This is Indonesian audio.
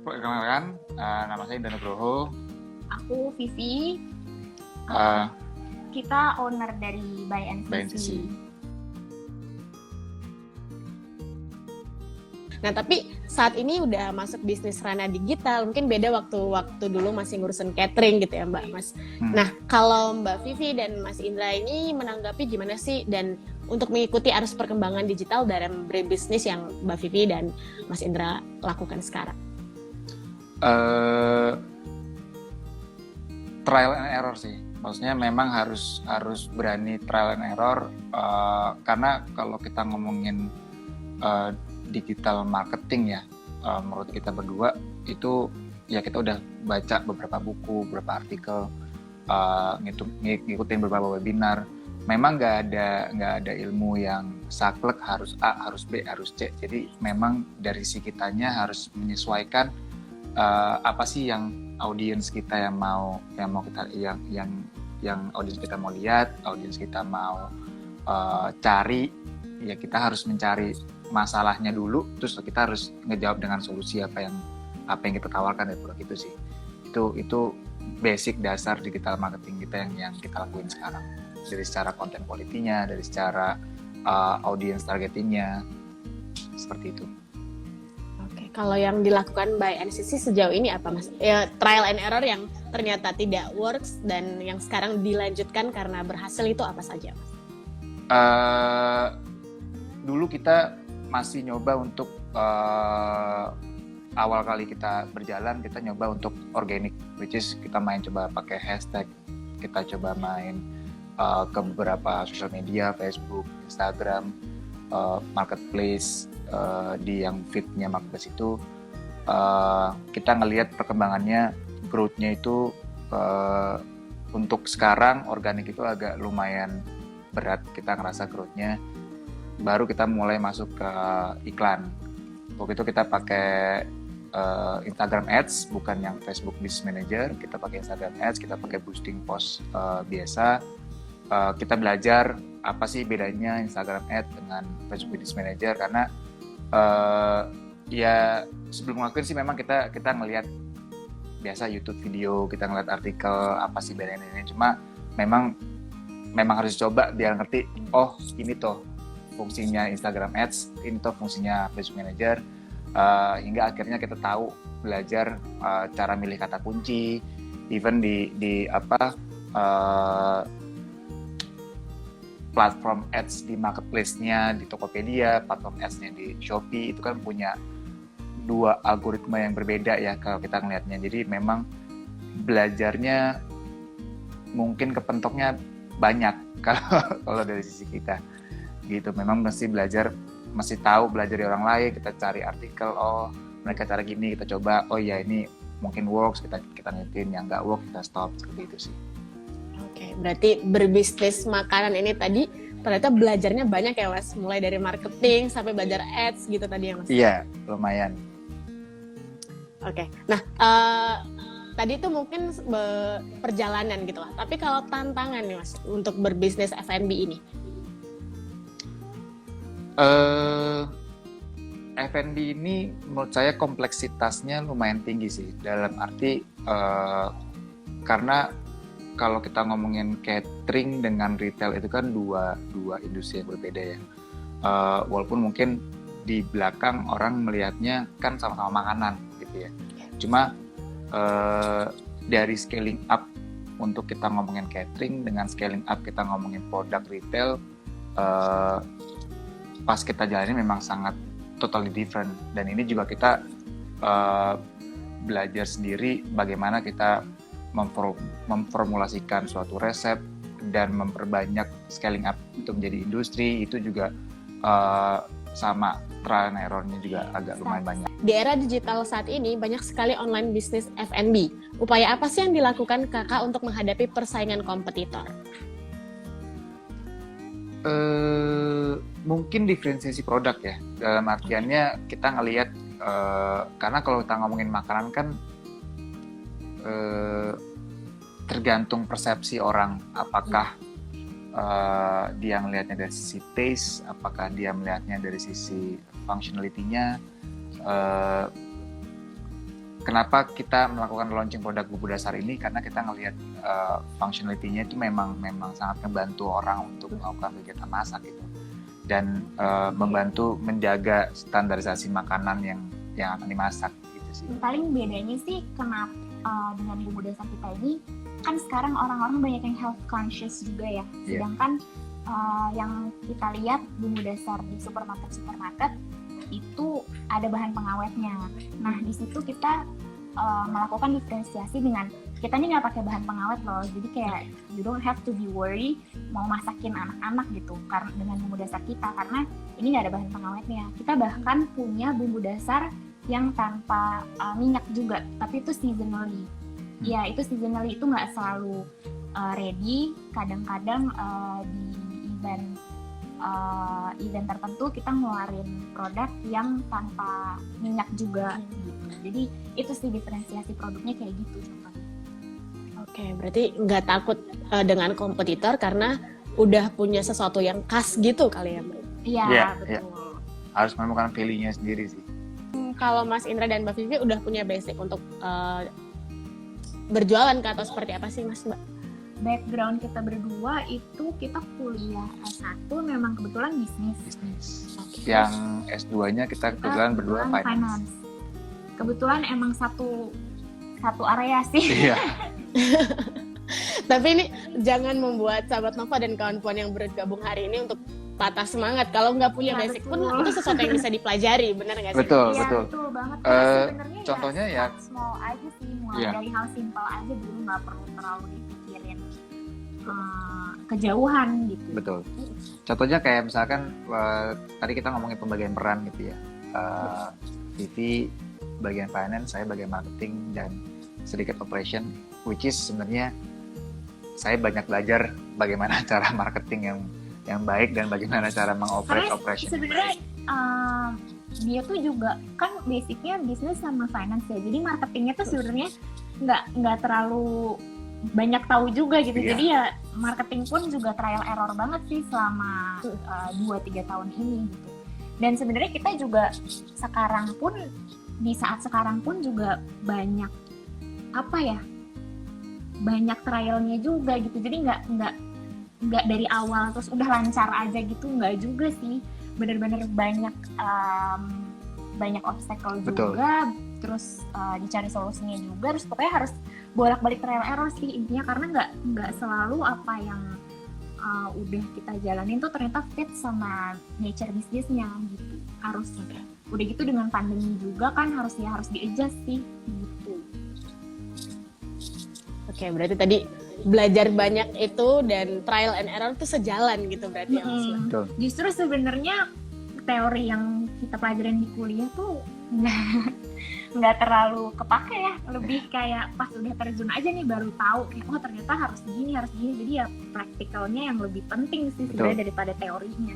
Perkenalkan, nama saya Indra Nugroho. Aku Vivi. Uh, Kita owner dari By By NCC. NCC. Nah, tapi saat ini udah masuk bisnis ranah digital, mungkin beda waktu dulu masih ngurusin catering gitu ya Mbak Mas. Nah, kalau Mbak Vivi dan Mas Indra ini menanggapi gimana sih dan untuk mengikuti arus perkembangan digital dalam berbisnis yang Mbak Vivi dan Mas Indra lakukan sekarang? Trial and error sih. Maksudnya memang harus berani trial and error, karena kalau kita ngomongin digital marketing ya, menurut kita berdua itu ya kita udah baca beberapa buku, beberapa artikel, ngikutin beberapa webinar. Memang nggak ada ilmu yang saklek harus A, harus B, harus C. Jadi memang dari si kitanya harus menyesuaikan apa sih yang audiens kita yang kita yang audiens kita mau lihat, audiens kita mau cari. Ya kita harus mencari masalahnya dulu, terus kita harus ngejawab dengan solusi apa yang kita tawarkan dari produk itu sih. Itu basic dasar digital marketing kita yang kita lakuin sekarang. Dari secara content quality-nya, dari secara audience targeting-nya, seperti itu. Oke, kalau yang dilakukan by NCC sejauh ini apa Mas? Ya, trial and error yang ternyata tidak works dan yang sekarang dilanjutkan karena berhasil itu apa saja Mas? Dulu kita masih nyoba untuk awal kali kita berjalan, kita nyoba untuk organic, which is kita main coba pakai hashtag, kita coba main ke beberapa sosial media, Facebook, Instagram, marketplace, di yang feed-nya marketplace itu kita ngelihat perkembangannya, growth-nya itu untuk sekarang organik itu agak lumayan berat, kita ngerasa growth-nya. Baru kita mulai masuk ke iklan. Waktu itu kita pakai Instagram Ads, bukan yang Facebook Business Manager. Kita pakai Instagram Ads, kita pakai boosting post biasa. Kita belajar apa sih bedanya Instagram Ads dengan Facebook Business Manager, karena ya sebelum ngelakuin sih memang kita ngelihat biasa YouTube video, kita ngeliat artikel apa sih bedanya ini. Cuma memang harus coba biar ngerti, oh ini tuh fungsinya Instagram Ads, ini tuh fungsinya Facebook Manager, hingga akhirnya kita tahu belajar cara milih kata kunci, even di platform ads di marketplace-nya, di Tokopedia, platform ads-nya di Shopee, itu kan punya dua algoritma yang berbeda ya kalau kita ngelihatnya. Jadi memang belajarnya mungkin kepentoknya banyak kalau dari sisi kita. Gitu, memang mesti tahu belajar dari orang lain, kita cari artikel, oh mereka cara gini, kita coba, oh ya ini mungkin works, kita ngetin, yang nggak work kita stop, seperti itu sih. Oke, berarti berbisnis makanan ini tadi ternyata belajarnya banyak ya Mas, mulai dari marketing sampai belajar ads gitu tadi ya Mas? Iya, lumayan. Oke, nah tadi itu mungkin perjalanan gitu lah, tapi kalau tantangan nih Mas untuk berbisnis F&B ini? F&B ini menurut saya kompleksitasnya lumayan tinggi sih, dalam arti karena kalau kita ngomongin catering dengan retail itu kan dua industri yang berbeda ya. Walaupun mungkin di belakang orang melihatnya kan sama-sama makanan gitu ya. Cuma dari scaling up untuk kita ngomongin catering dengan scaling up kita ngomongin produk retail, pas kita jalanin memang sangat totally different, dan ini juga kita belajar sendiri bagaimana kita memformulasikan suatu resep dan memperbanyak scaling up untuk menjadi industri. Itu juga sama trial and error-nya juga agak lumayan banyak. Di era digital saat ini banyak sekali online bisnis F&B. Upaya apa sih yang dilakukan kakak untuk menghadapi persaingan kompetitor? Mungkin diferensiasi produk ya, dalam artiannya kita ngelihat karena kalau kita ngomongin makanan kan tergantung persepsi orang, apakah dia melihatnya dari sisi taste, apakah dia melihatnya dari sisi functionality-nya. kenapa kita melakukan launching produk bumbu dasar ini, karena kita ngelihat functionality-nya itu memang sangat membantu orang untuk melakukan kegiatan masak gitu, dan membantu menjaga standarisasi makanan yang akan dimasak gitu sih. Paling bedanya sih kenapa dengan bumbu dasar kita ini, kan sekarang orang-orang banyak yang health conscious juga ya, sedangkan yang kita lihat bumbu dasar di supermarket itu ada bahan pengawetnya. Nah di situ kita melakukan diferensiasi dengan kita ini nggak pakai bahan pengawet loh, jadi kayak you don't have to be worry mau masakin anak-anak gitu karena dengan bumbu dasar kita, karena ini nggak ada bahan pengawetnya. Kita bahkan punya bumbu dasar yang tanpa minyak juga, tapi itu seasonally. Ya itu seasonally, itu nggak selalu ready. Kadang-kadang di event tertentu kita ngeluarin produk yang tanpa minyak juga gitu. Jadi itu sih diferensiasi produknya kayak gitu contohnya. Oke, berarti nggak takut dengan kompetitor karena udah punya sesuatu yang khas gitu kali ya, Mbak? Iya, betul. Ya. Harus menemukan value-nya sendiri sih. Kalau Mas Indra dan Mbak Vivi udah punya basic untuk berjualan atau seperti apa sih Mas, Mbak? Background kita berdua itu kita kuliah S1 memang kebetulan bisnis. Okay. Yang S2-nya kita kebetulan berdua finance. Kebetulan emang satu area sih. Iya. Tapi ini jangan membuat sahabat Nova dan kawan-kawan yang bergabung hari ini untuk patah semangat. Kalau nggak punya basic pun itu sesuatu yang bisa dipelajari, benar nggak sih? Betul, ya, betul. Betul banget. Sebenarnya contohnya ya small aja sih, mulai dari hal simple aja dulu, nggak perlu terlalu dipikirin kejauhan gitu. Betul. Contohnya kayak misalkan tadi kita ngomongin pembagian peran gitu ya. Vivi bagian finance, saya bagian marketing dan sedikit operation, which is sebenarnya saya banyak belajar bagaimana cara marketing yang baik dan bagaimana cara mengoperate operation. Sebenarnya dia tuh juga kan basicnya bisnis sama finance ya, jadi marketingnya tuh sebenarnya nggak terlalu banyak tahu juga gitu. Jadi ya marketing pun juga trial error banget sih selama 2-3 tahun ini gitu. Dan sebenarnya kita juga di saat sekarang pun juga banyak banyak trialnya juga gitu. Jadi nggak dari awal terus udah lancar aja gitu, nggak juga sih. Bener-bener banyak obstacle juga. Betul. Terus dicari solusinya juga, terus pokoknya harus bolak-balik trial error sih intinya, karena nggak selalu apa yang udah kita jalanin tuh ternyata fit sama nature bisnisnya gitu. Harusnya udah gitu dengan pandemi juga kan harus di-adjust sih gitu. Oke, berarti tadi belajar banyak itu dan trial and error itu sejalan gitu berarti ya Mas. Justru sebenarnya teori yang kita pelajarin di kuliah tuh nggak terlalu kepake ya, lebih kayak pas udah terjun aja nih baru tahu oh ternyata harus gini, jadi ya praktikalnya yang lebih penting sih sebenarnya daripada teorinya.